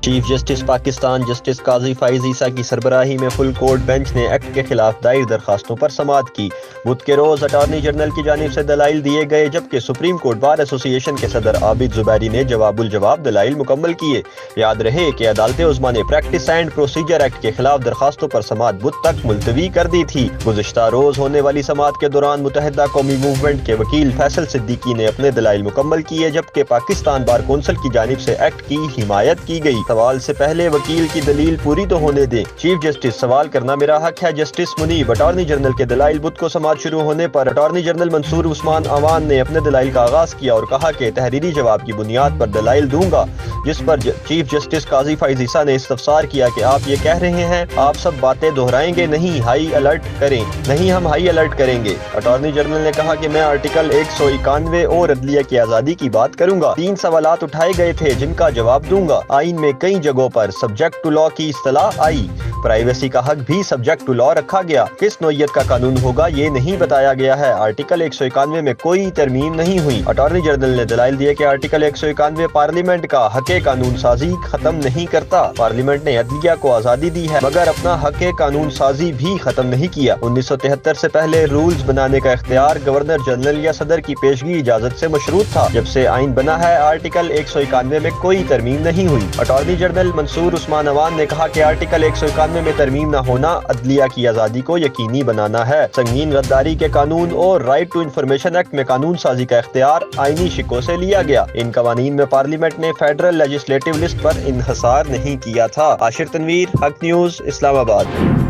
Chief justice Pakistan justice قاضی فائز عیسیٰ کی سربراہی میں فل کورٹ بینچ نے ایکٹ کے خلاف دائر درخواستوں پر سماعت کی۔ بدھ کے روز اٹارنی جنرل کی جانب سے دلائل دیے گئے، جبکہ سپریم کورٹ بار ایسوسی ایشن کے صدر عابد زبیری نے جواب الجواب دلائل مکمل کیے۔ یاد رہے کہ عدالت عظمیٰ نے پریکٹس اینڈ پروسیجر ایکٹ کے خلاف درخواستوں پر سماعت بدھ تک ملتوی کر دی تھی۔ گزشتہ روز ہونے والی سماعت کے دوران متحدہ قومی موومنٹ کے وکیل فیصل صدیقی نے اپنے دلائل مکمل کیے، جبکہ پاکستان بار کونسل کی جانب سے ایکٹ کی حمایت کی گئی۔ سوال سے پہلے وکیل کی دلیل پوری تو ہونے دیں۔ چیف جسٹس سوال کرنا میرا حق ہے۔ جسٹس منیب اٹارنی جنرل کے دلائل بدھ کو سماعت شروع ہونے پر اٹارنی جنرل منصور عثمان اعوان نے اپنے دلائل کا آغاز کیا اور کہا کہ تحریری جواب کی بنیاد پر دلائل دوں گا، جس پر چیف جسٹس قاضی فائز عیسیٰ نے استفسار کیا کہ آپ یہ کہہ رہے ہیں آپ سب باتیں دہرائیں گے؟ نہیں، ہائی الرٹ کریں۔ نہیں، ہم ہائی الرٹ کریں گے۔ اٹارنی جنرل نے کہا کہ میں آرٹیکل 191 اور عدلیہ کی آزادی کی بات کروں گا۔ 3 سوالات اٹھائے گئے تھے جن کا جواب دوں گا۔ آئین میں کئی جگہوں پر سبجیکٹ ٹو لاء کی اصطلاح آئی۔ پرائیویسی کا حق بھی سبجیکٹ ٹو لاء رکھا گیا۔ کس نوعیت کا قانون ہوگا یہ نہیں بتایا گیا ہے۔ آرٹیکل 191 میں کوئی ترمیم نہیں ہوئی۔ اٹارنی جنرل نے دلائل دیے کہ آرٹیکل 191 پارلیمنٹ کا حق قانون سازی ختم نہیں کرتا۔ پارلیمنٹ نے عدلیہ کو آزادی دی ہے مگر اپنا حق قانون سازی بھی ختم نہیں کیا۔ 1973 سے پہلے رولز بنانے کا اختیار گورنر جنرل یا صدر کی پیشگی اجازت سے مشروط تھا۔ جب سے آئین بنا ہے آرٹیکل 191 میں کوئی ترمیم نہیں ہوئی۔ اٹارنی جنرل منصور عثمان اعوان نے کہا کہ آرٹیکل 191 میں ترمیم نہ ہونا عدلیہ کی آزادی کو یقینی بنانا ہے۔ سنگین غداری کے قانون اور رائٹ ٹو انفارمیشن ایکٹ میں قانون سازی کا اختیار آئینی شکوں سے لیا گیا۔ ان قوانین میں پارلیمنٹ نے فیڈرل لیجسلیٹو لسٹ پر انحصار نہیں کیا تھا۔ عاشر تنویر، حق نیوز، اسلام آباد۔